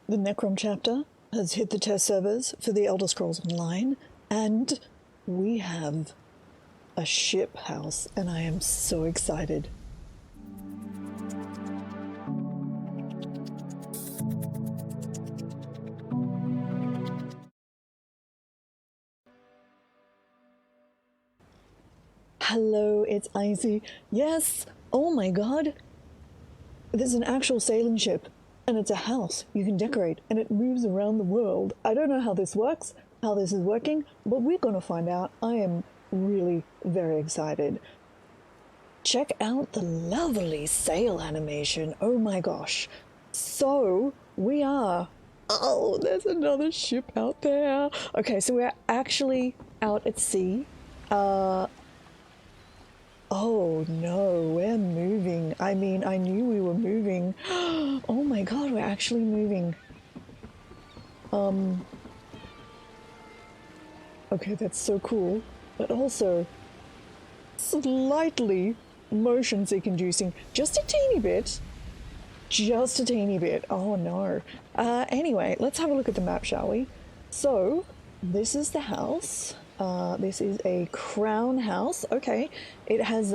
The Necrom chapter has hit the test servers for the Elder Scrolls Online, and we have a ship house, and I am so excited. Hello, it's Icy. Yes! Oh my god! There's an actual sailing ship, and it's a house you can decorate, and it moves around the world. I don't know how this works, how this is working, but we're gonna find out. I am really very excited. Check out the lovely sail animation. Oh my gosh. So, we are... Oh, there's another ship out there. Okay, so we're actually out at sea. Oh no, we're moving. I mean, I knew we were moving. Oh my god, we're actually moving. Okay, that's so cool. But also, slightly motion sick inducing. Just a teeny bit. Just a teeny bit. Oh no. Anyway, let's have a look at the map, shall we? So, this is the house. This is a crown house. Okay, it has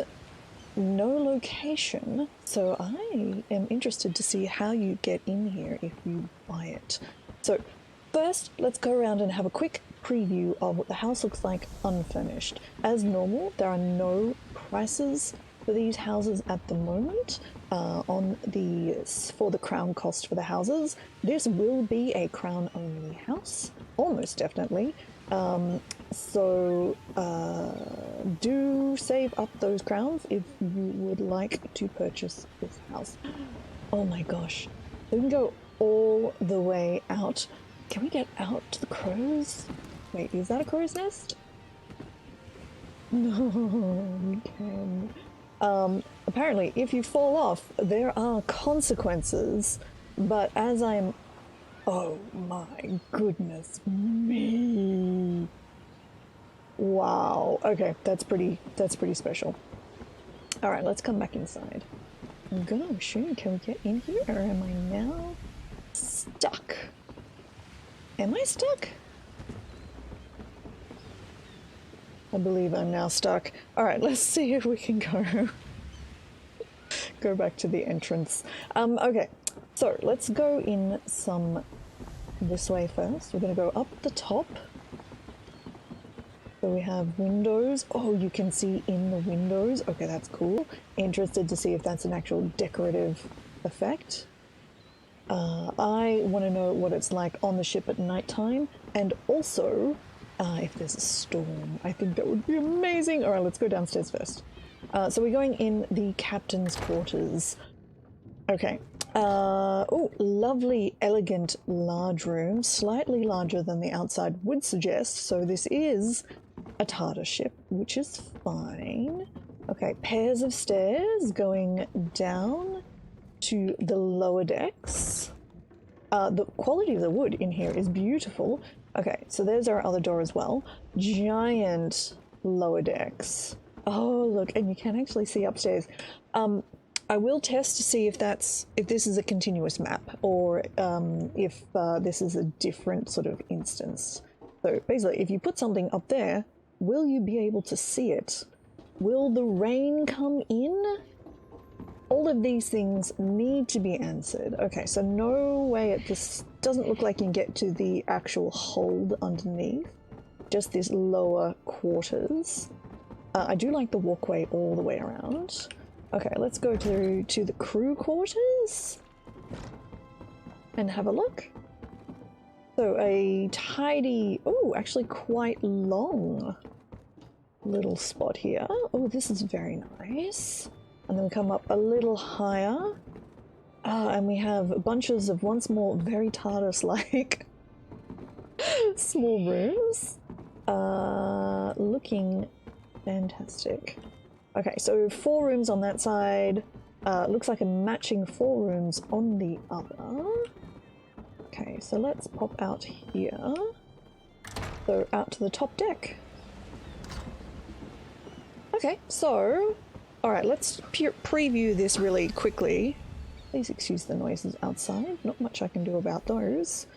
no location, so I am interested to see how you get in here if you buy it. So first, let's go around and have a quick preview of what the house looks like unfurnished. As normal, there are no prices for these houses at the moment for the crown cost for the houses. This will be a crown only house, almost definitely. So do save up those crowns if you would like to purchase this house. Oh my gosh, we can go all the way out. Can we get out to the crows? Wait, is that a crow's nest? No, we can. Apparently, if you fall off, there are consequences, but as I'm... Oh my goodness me. Wow. Okay, that's pretty special. All right, let's come back inside. Gosh, can we get in here, or am I now stuck? Am I stuck? I believe I'm now stuck. All right, let's see if we can go back to the entrance. Okay, so let's go in this way first. We're going to go up the top. So we have windows. Oh, you can see in the windows. Okay, that's cool. Interested to see if that's an actual decorative effect. I want to know what it's like on the ship at nighttime, and also if there's a storm. I think that would be amazing. All right, let's go downstairs first. So we're going in the captain's quarters. Okay. Oh, lovely, elegant, large room, slightly larger than the outside would suggest. So this is a Tartar ship, which is fine. Okay, pairs of stairs going down to the lower decks. The quality of the wood in here is beautiful. Okay, so there's our other door as well. Giant lower decks. Oh, look, and you can actually see upstairs. I will test to see if this is a continuous map, or if this is a different sort of instance. So basically, if you put something up there, will you be able to see it? Will the rain come in? All of these things need to be answered. Okay, so no way this doesn't look like you can get to the actual hold underneath. Just this lower quarters. I do like the walkway all the way around. Okay, let's go to the crew quarters and have a look. So a tidy, oh, actually quite long little spot here. Oh, this is very nice. And then we come up a little higher. And we have bunches of once more very TARDIS-like small rooms. Looking fantastic. Okay, so 4 rooms on that side. Looks like a matching 4 rooms on the other. Okay, so let's pop out here. So out to the top deck. Okay, so... Alright, let's preview this really quickly. Please excuse the noises outside. Not much I can do about those.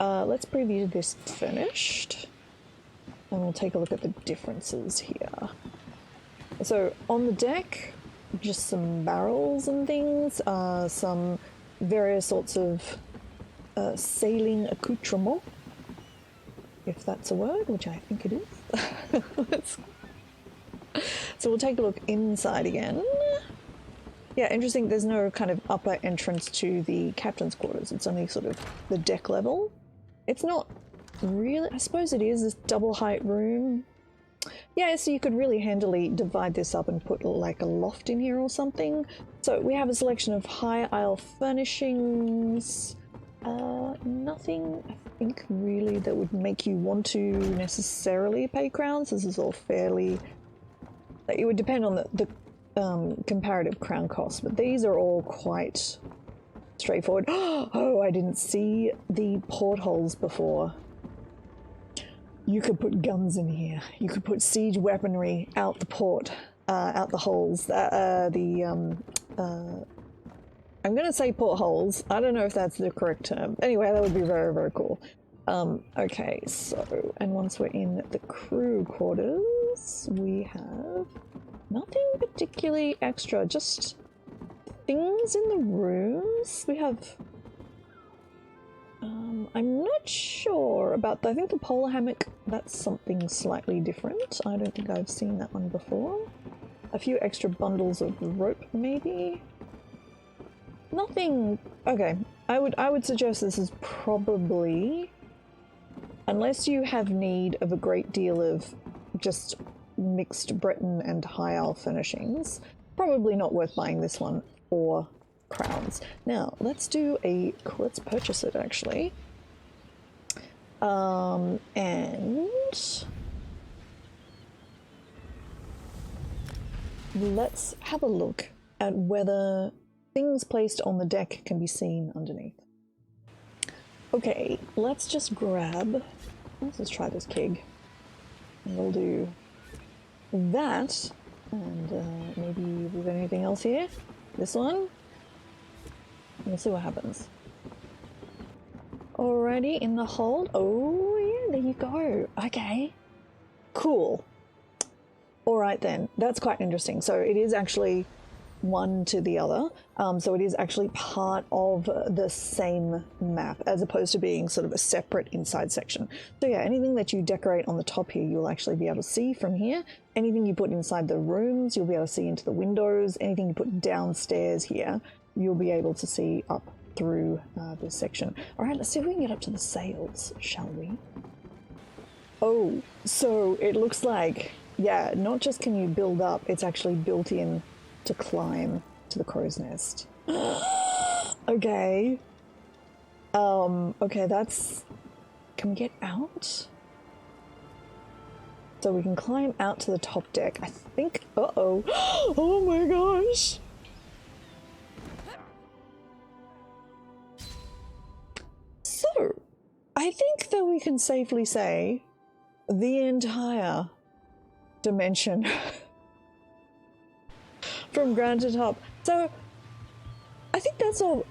Let's preview this finished. And we'll take a look at the differences here. So on the deck, just some barrels and things, some various sorts of sailing accoutrement, if that's a word, which I think it is. So we'll take a look inside again. Yeah, interesting, there's no kind of upper entrance to the captain's quarters, it's only sort of the deck level. It's not really, I suppose it is this double height room. Yeah, so you could really handily divide this up and put like a loft in here or something. So we have a selection of high aisle furnishings. Nothing, I think, really that would make you want to necessarily pay crowns. This is all fairly... It would depend on the comparative crown cost, but these are all quite straightforward. Oh, I didn't see the portholes before. You could put guns in here. You could put siege weaponry out the port, out the holes. I'm going to say portholes. I don't know if that's the correct term. Anyway, that would be very, very cool. Okay, so, and once we're in the crew quarters, we have nothing particularly extra, just things in the rooms. We have... I'm not sure about, I think the polar hammock, that's something slightly different. I don't think I've seen that one before. A few extra bundles of rope, maybe? Nothing... Okay, I would suggest this is probably, unless you have need of a great deal of just mixed Breton and High Isle furnishings, probably not worth buying this one for crowns. Now, let's purchase it actually. And let's have a look at whether things placed on the deck can be seen underneath. Okay, let's just let's try this keg. And we'll do that, and maybe we've got anything else here. This one. We'll see what happens. Alrighty, in the hold. Oh yeah, there you go. Okay. Cool. Alright then, that's quite interesting. So it is actually one to the other. So it is actually part of the same map, as opposed to being sort of a separate inside section. So yeah, anything that you decorate on the top here, you'll actually be able to see from here. Anything you put inside the rooms, you'll be able to see into the windows. Anything you put downstairs here, you'll be able to see up through this section. Alright, let's see if we can get up to the sails, shall we? Oh, so it looks like, yeah, not just can you build up, it's actually built in to climb to the crow's nest. Okay. Okay, that's... Can we get out? So we can climb out to the top deck. I think... Uh-oh. Oh my gosh! So, I think that we can safely say the entire dimension from ground to top. So, I think that's all.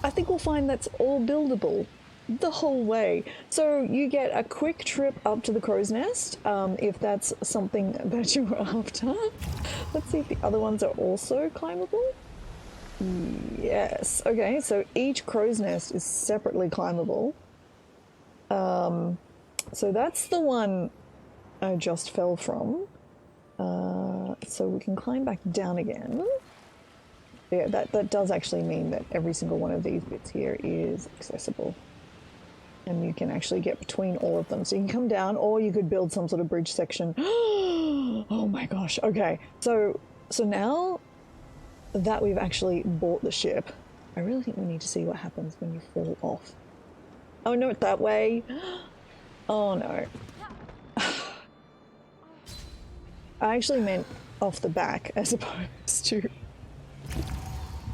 I think we'll find that's all buildable the whole way. So you get a quick trip up to the crow's nest, if that's something that you were after. Let's see if the other ones are also climbable. Yes. Okay, so each crow's nest is separately climbable. So that's the one I just fell from. So we can climb back down again. Yeah, that does actually mean that every single one of these bits here is accessible. And you can actually get between all of them. So you can come down, or you could build some sort of bridge section. Oh my gosh, okay. So now that we've actually bought the ship, I really think we need to see what happens when you fall off. Oh, no, that way. Oh no. I actually meant off the back as opposed to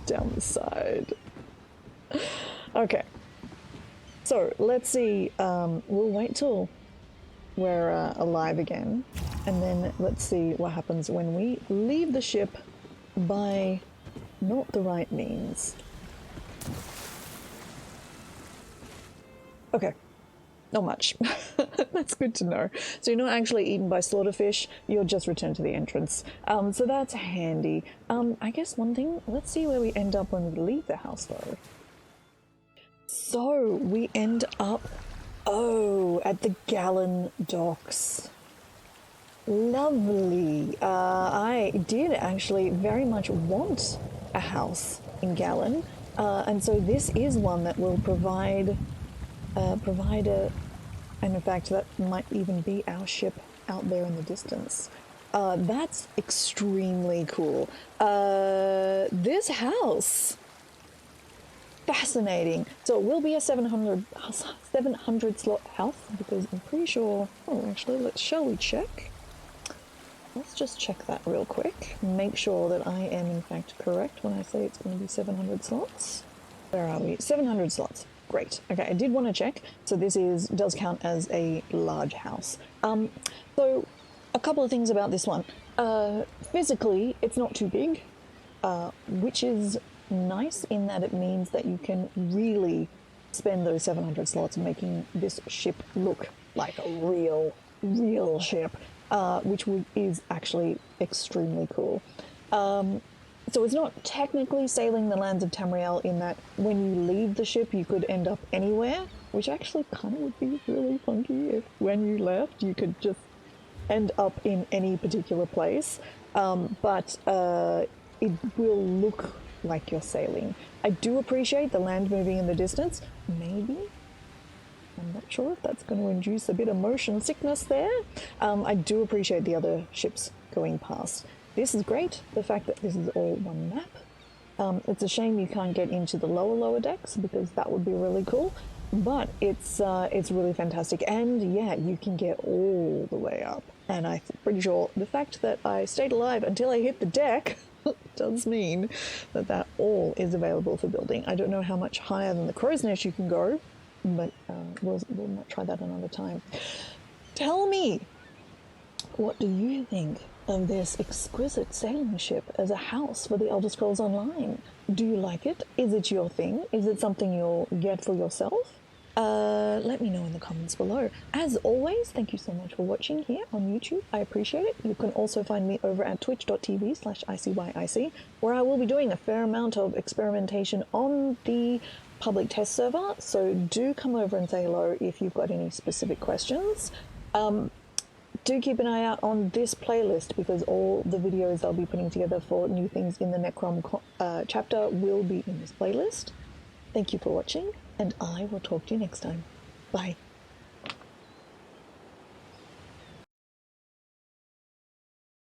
down the side. Okay. So let's see, we'll wait till we're alive again, and then let's see what happens when we leave the ship by not the right means. Okay, not much. That's good to know. So you're not actually eaten by slaughterfish, you're just returned to the entrance. So that's handy. I guess one thing, let's see where we end up when we leave the house though. So we end up, oh, at the Gallon docks. Lovely. I did actually very much want a house in Gallon, and so this is one that will provide and in fact that might even be our ship out there in the distance. That's extremely cool. This house, fascinating. So it will be a 700 slot house because I'm pretty sure. Oh, actually, shall we check? Let's just check that real quick. Make sure that I am in fact correct when I say it's going to be 700 slots. Where are we? 700 slots. Great. Okay, I did want to check. So this does count as a large house. So a couple of things about this one. Physically, it's not too big, which is nice in that it means that you can really spend those 700 slots making this ship look like a real ship, which is actually extremely cool. So it's not technically sailing the lands of Tamriel in that when you leave the ship you could end up anywhere, which actually kind of would be really funky if when you left you could just end up in any particular place, but it will look like you're sailing. I do appreciate the land moving in the distance. Maybe, I'm not sure if that's going to induce a bit of motion sickness there. I do appreciate the other ships going past. This is great, the fact that this is all one map. It's a shame you can't get into the lower decks because that would be really cool, but it's really fantastic. And yeah, you can get all the way up. And I'm pretty sure the fact that I stayed alive until I hit the deck does mean that that all is available for building. I don't know how much higher than the crow's nest you can go, but we'll not try that another time. Tell me, what do you think of this exquisite sailing ship as a house for the Elder Scrolls Online? Do you like it? Is it your thing? Is it something you'll get for yourself? Let me know in the comments below. As always, thank you so much for watching here on YouTube. I appreciate it. You can also find me over at twitch.tv/ICYIC, where I will be doing a fair amount of experimentation on the public test server, so do come over and say hello if you've got any specific questions. Do keep an eye out on this playlist because all the videos I'll be putting together for new things in the Necrom chapter will be in this playlist. Thank you for watching, and I will talk to you next time. Bye.